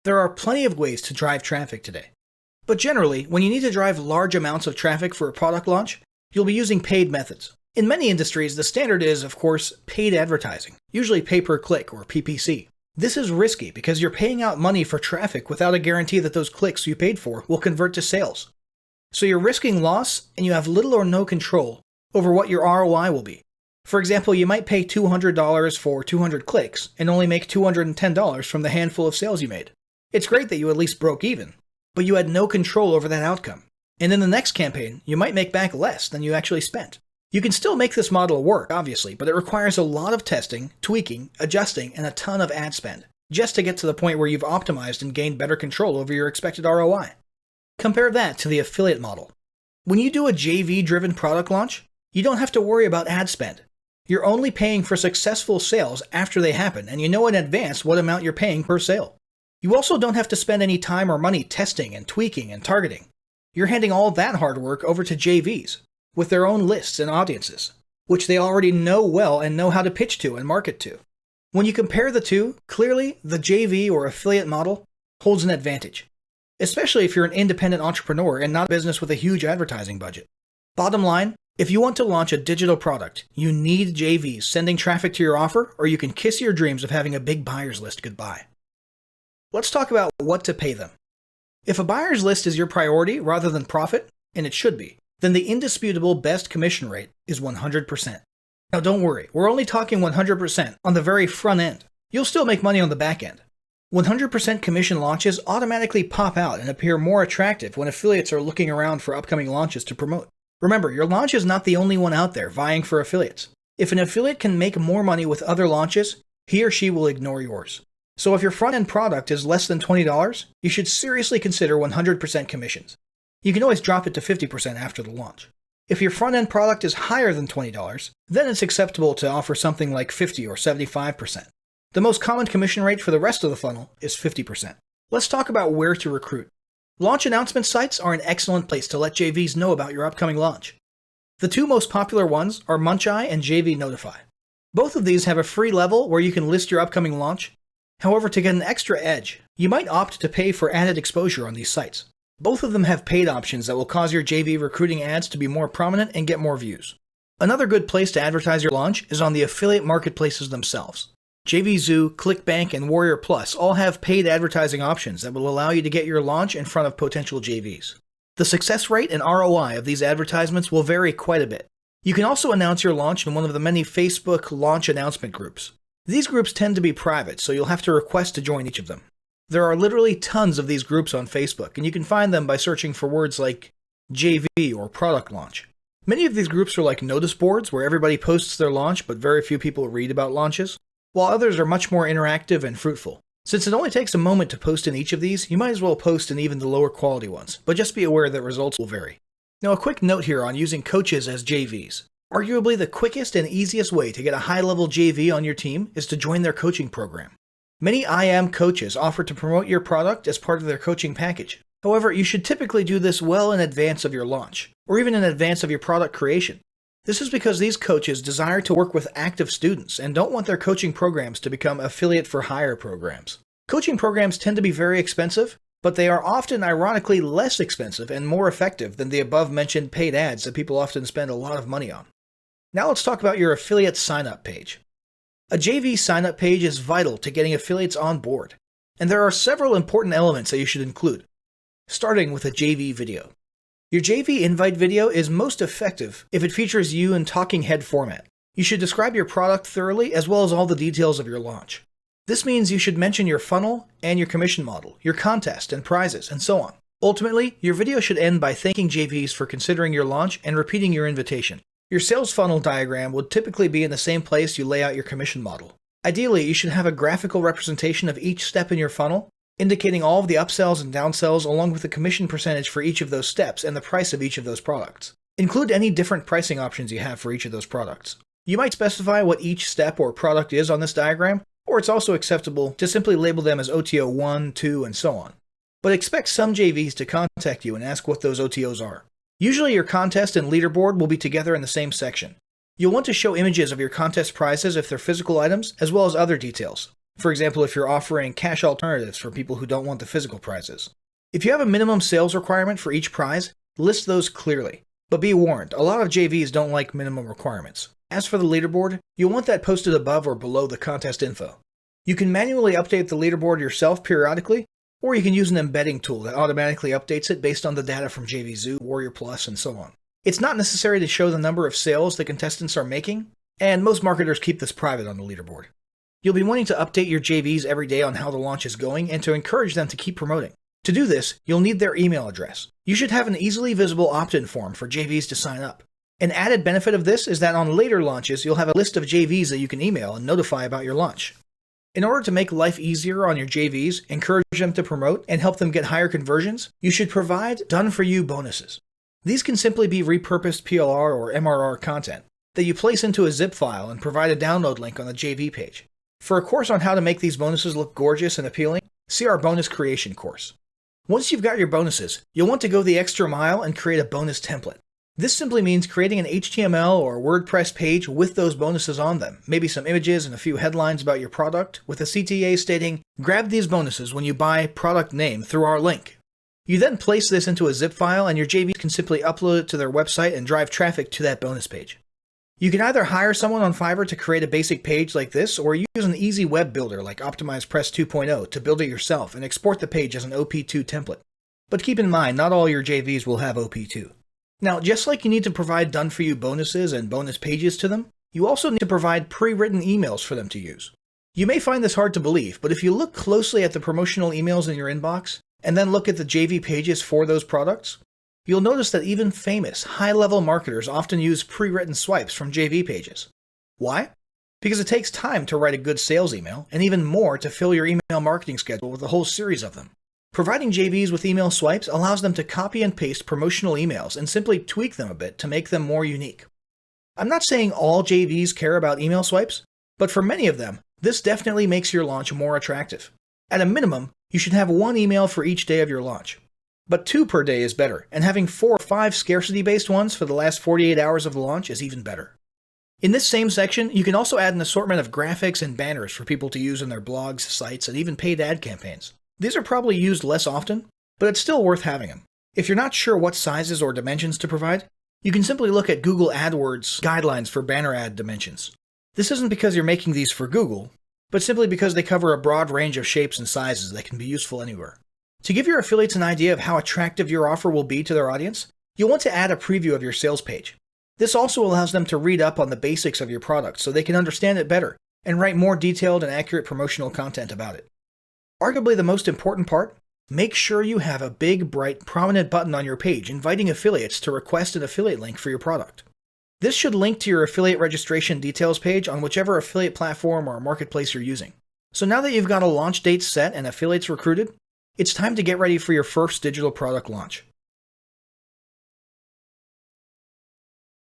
There are plenty of ways to drive traffic today. But generally, when you need to drive large amounts of traffic for a product launch, you'll be using paid methods. In many industries, the standard is, of course, paid advertising, usually pay-per-click or PPC. This is risky because you're paying out money for traffic without a guarantee that those clicks you paid for will convert to sales. So you're risking loss, and you have little or no control over what your ROI will be. For example, you might pay $200 for 200 clicks and only make $210 from the handful of sales you made. It's great that you at least broke even, but you had no control over that outcome. And in the next campaign, you might make back less than you actually spent. You can still make this model work, obviously, but it requires a lot of testing, tweaking, adjusting, and a ton of ad spend, just to get to the point where you've optimized and gained better control over your expected ROI. Compare that to the affiliate model. When you do a JV-driven product launch, you don't have to worry about ad spend. You're only paying for successful sales after they happen, and you know in advance what amount you're paying per sale. You also don't have to spend any time or money testing and tweaking and targeting. You're handing all that hard work over to JVs, with their own lists and audiences, which they already know well and know how to pitch to and market to. When you compare the two, clearly the JV or affiliate model holds an advantage, especially if you're an independent entrepreneur and not a business with a huge advertising budget. Bottom line, if you want to launch a digital product, you need JVs sending traffic to your offer, or you can kiss your dreams of having a big buyer's list goodbye. Let's talk about what to pay them. If a buyer's list is your priority rather than profit, and it should be, then the indisputable best commission rate is 100%. Now don't worry, we're only talking 100% on the very front end. You'll still make money on the back end. 100% commission launches automatically pop out and appear more attractive when affiliates are looking around for upcoming launches to promote. Remember, your launch is not the only one out there vying for affiliates. If an affiliate can make more money with other launches, he or she will ignore yours. So if your front-end product is less than $20, you should seriously consider 100% commissions. You can always drop it to 50% after the launch. If your front-end product is higher than $20, then it's acceptable to offer something like 50 or 75%. The most common commission rate for the rest of the funnel is 50%. Let's talk about where to recruit. Launch announcement sites are an excellent place to let JVs know about your upcoming launch. The two most popular ones are Muncheye and JV Notify. Both of these have a free level where you can list your upcoming launch. However, to get an extra edge, you might opt to pay for added exposure on these sites. Both of them have paid options that will cause your JV recruiting ads to be more prominent and get more views. Another good place to advertise your launch is on the affiliate marketplaces themselves. JVZoo, ClickBank, and Warrior Plus all have paid advertising options that will allow you to get your launch in front of potential JVs. The success rate and ROI of these advertisements will vary quite a bit. You can also announce your launch in one of the many Facebook launch announcement groups. These groups tend to be private, so you'll have to request to join each of them. There are literally tons of these groups on Facebook, and you can find them by searching for words like JV or product launch. Many of these groups are like notice boards where everybody posts their launch but very few people read about launches, while others are much more interactive and fruitful. Since it only takes a moment to post in each of these, you might as well post in even the lower quality ones, but just be aware that results will vary. Now a quick note here on using coaches as JVs. Arguably the quickest and easiest way to get a high-level JV on your team is to join their coaching program. Many IM coaches offer to promote your product as part of their coaching package. However, you should typically do this well in advance of your launch, or even in advance of your product creation. This is because these coaches desire to work with active students and don't want their coaching programs to become affiliate for hire programs. Coaching programs tend to be very expensive, but they are often ironically less expensive and more effective than the above-mentioned paid ads that people often spend a lot of money on. Now let's talk about your affiliate sign-up page. A JV sign-up page is vital to getting affiliates on board, and there are several important elements that you should include, starting with a JV video. Your JV invite video is most effective if it features you in talking head format. You should describe your product thoroughly as well as all the details of your launch. This means you should mention your funnel and your commission model, your contest and prizes, and so on. Ultimately, your video should end by thanking JVs for considering your launch and repeating your invitation. Your sales funnel diagram would typically be in the same place you lay out your commission model. Ideally, you should have a graphical representation of each step in your funnel, indicating all of the upsells and downsells along with the commission percentage for each of those steps and the price of each of those products. Include any different pricing options you have for each of those products. You might specify what each step or product is on this diagram, or it's also acceptable to simply label them as OTO 1, 2, and so on. But expect some JVs to contact you and ask what those OTOs are. Usually your contest and leaderboard will be together in the same section. You'll want to show images of your contest prizes if they're physical items, as well as other details. For example, if you're offering cash alternatives for people who don't want the physical prizes. If you have a minimum sales requirement for each prize, list those clearly. But be warned, a lot of JVs don't like minimum requirements. As for the leaderboard, you'll want that posted above or below the contest info. You can manually update the leaderboard yourself periodically, or you can use an embedding tool that automatically updates it based on the data from JVZoo, Warrior Plus, and so on. It's not necessary to show the number of sales the contestants are making, and most marketers keep this private on the leaderboard. You'll be wanting to update your JVs every day on how the launch is going and to encourage them to keep promoting. To do this, you'll need their email address. You should have an easily visible opt-in form for JVs to sign up. An added benefit of this is that on later launches, you'll have a list of JVs that you can email and notify about your launch. In order to make life easier on your JVs, encourage them to promote, and help them get higher conversions, you should provide done-for-you bonuses. These can simply be repurposed PLR or MRR content that you place into a zip file and provide a download link on the JV page. For a course on how to make these bonuses look gorgeous and appealing, see our bonus creation course. Once you've got your bonuses, you'll want to go the extra mile and create a bonus template. This simply means creating an HTML or WordPress page with those bonuses on them, maybe some images and a few headlines about your product, with a CTA stating, "Grab these bonuses when you buy product name through our link." You then place this into a zip file and your JVs can simply upload it to their website and drive traffic to that bonus page. You can either hire someone on Fiverr to create a basic page like this, or use an easy web builder like OptimizePress 2.0 to build it yourself and export the page as an OP2 template. But keep in mind, not all your JVs will have OP2. Now, just like you need to provide done-for-you bonuses and bonus pages to them, you also need to provide pre-written emails for them to use. You may find this hard to believe, but if you look closely at the promotional emails in your inbox, and then look at the JV pages for those products, you'll notice that even famous, high-level marketers often use pre-written swipes from JV pages. Why? Because it takes time to write a good sales email, and even more to fill your email marketing schedule with a whole series of them. Providing JVs with email swipes allows them to copy and paste promotional emails and simply tweak them a bit to make them more unique. I'm not saying all JVs care about email swipes, but for many of them, this definitely makes your launch more attractive. At a minimum, you should have one email for each day of your launch. But 2 per day is better, and having 4 or 5 scarcity-based ones for the last 48 hours of the launch is even better. In this same section, you can also add an assortment of graphics and banners for people to use in their blogs, sites, and even paid ad campaigns. These are probably used less often, but it's still worth having them. If you're not sure what sizes or dimensions to provide, you can simply look at Google AdWords guidelines for banner ad dimensions. This isn't because you're making these for Google, but simply because they cover a broad range of shapes and sizes that can be useful anywhere. To give your affiliates an idea of how attractive your offer will be to their audience, you'll want to add a preview of your sales page. This also allows them to read up on the basics of your product so they can understand it better and write more detailed and accurate promotional content about it. Arguably the most important part, make sure you have a big, bright, prominent button on your page inviting affiliates to request an affiliate link for your product. This should link to your affiliate registration details page on whichever affiliate platform or marketplace you're using. So now that you've got a launch date set and affiliates recruited, it's time to get ready for your first digital product launch.